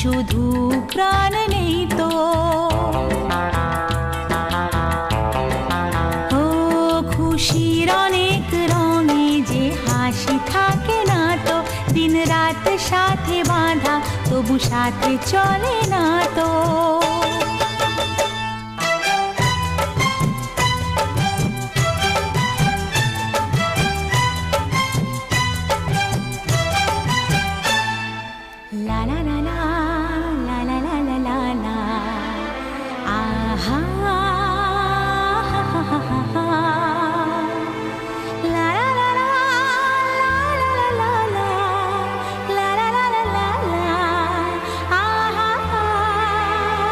শুধু প্রাণ নেই তো। ও খুশির অনেক রঙে যে হাসি থাকে না তো, দিন রাত সাথে বাঁধা তবু সাথে চলে না তো।